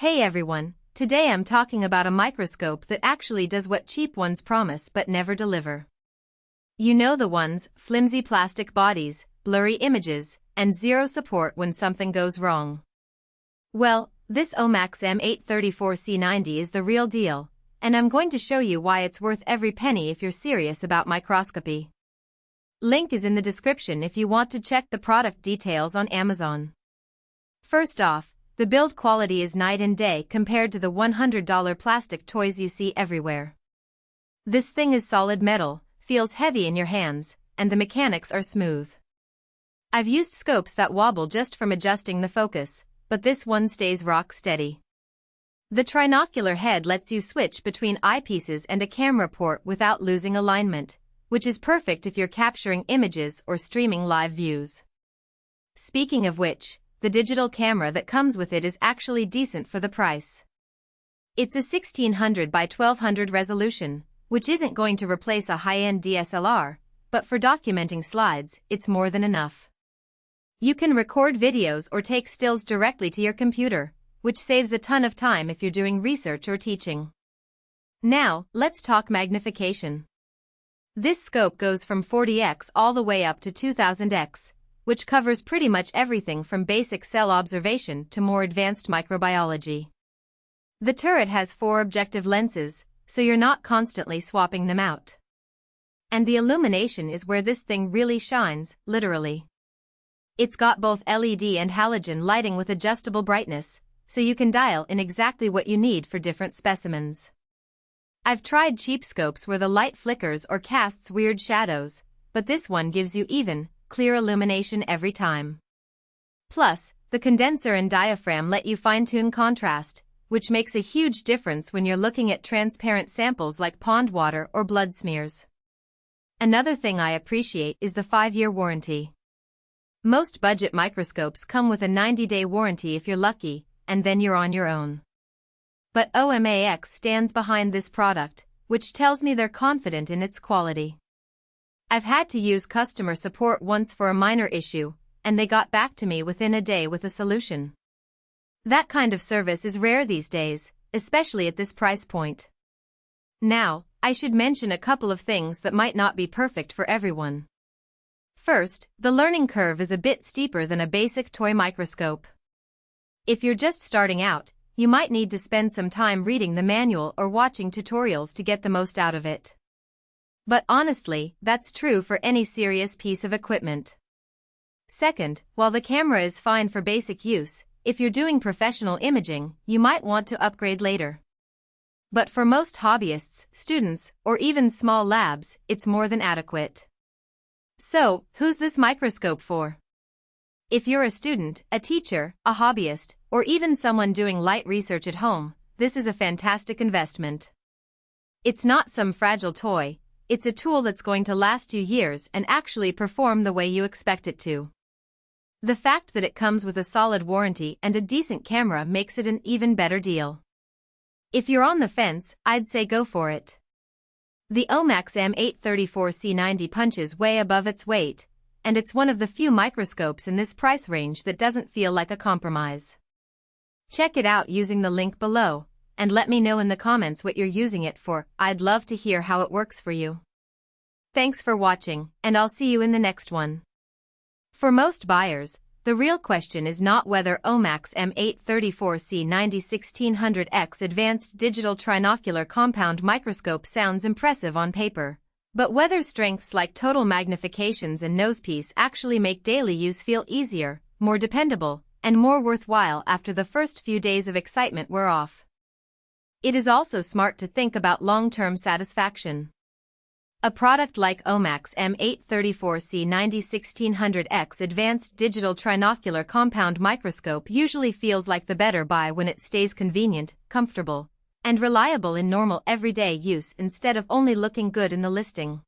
Hey everyone, today I'm talking about a microscope that actually does what cheap ones promise but never deliver. You know the ones, flimsy plastic bodies, blurry images, and zero support when something goes wrong. Well, this OMAX M834-C90 is the real deal, and I'm going to show you why it's worth every penny if you're serious about microscopy. Link is in the description if you want to check the product details on Amazon. First off, the build quality is night and day compared to the $100 plastic toys you see everywhere. This thing is solid metal, feels heavy in your hands, and the mechanics are smooth. I've used scopes that wobble just from adjusting the focus, but this one stays rock steady. The Trinocular head lets you switch between eyepieces and a camera port without losing alignment, which is perfect if you're capturing images or streaming live views. Speaking of which, the digital camera that comes with it is actually decent for the price. It's a 1600 by 1200 resolution, which isn't going to replace a high-end DSLR, but for documenting slides, it's more than enough. You can record videos or take stills directly to your computer, which saves a ton of time if you're doing research or teaching. Now, let's talk magnification. This scope goes from 40x all the way up to 2000x, which covers pretty much everything from basic cell observation to more advanced microbiology. The turret has 4 objective lenses, so you're not constantly swapping them out. And the illumination is where this thing really shines, literally. It's got both LED and halogen lighting with adjustable brightness, so you can dial in exactly what you need for different specimens. I've tried cheap scopes where the light flickers or casts weird shadows, but this one gives you even, clear illumination every time. Plus, the condenser and diaphragm let you fine-tune contrast, which makes a huge difference when you're looking at transparent samples like pond water or blood smears. Another thing I appreciate is the 5-year warranty. Most budget microscopes come with a 90-day warranty if you're lucky, and then you're on your own. But OMAX stands behind this product, which tells me they're confident in its quality. I've had to use customer support once for a minor issue, and they got back to me within a day with a solution. That kind of service is rare these days, especially at this price point. Now, I should mention a couple of things that might not be perfect for everyone. First, the learning curve is a bit steeper than a basic toy microscope. If you're just starting out, you might need to spend some time reading the manual or watching tutorials to get the most out of it. But honestly, that's true for any serious piece of equipment. Second, while the camera is fine for basic use, if you're doing professional imaging, you might want to upgrade later. But for most hobbyists, students, or even small labs, it's more than adequate. So, who's this microscope for? If you're a student, a teacher, a hobbyist, or even someone doing light research at home, this is a fantastic investment. It's not some fragile toy, it's a tool that's going to last you years and actually perform the way you expect it to. The fact that it comes with a solid warranty and a decent camera makes it an even better deal. If you're on the fence, I'd say go for it. The OMAX M834-C90 punches way above its weight, and it's one of the few microscopes in this price range that doesn't feel like a compromise. Check it out using the link below, and let me know in the comments what you're using it for. I'd love to hear how it works for you. Thanks for watching, and I'll see you in the next one. For most buyers, the real question is not whether OMAX M834-C90 1600X advanced digital trinocular compound microscope sounds impressive on paper, but whether strengths like total magnifications and nosepiece actually make daily use feel easier, more dependable, and more worthwhile after the first few days of excitement wear off. It is also smart to think about long-term satisfaction. A product like OMAX M834-C90 1600X advanced digital trinocular compound microscope usually feels like the better buy when it stays convenient, comfortable, and reliable in normal everyday use instead of only looking good in the listing.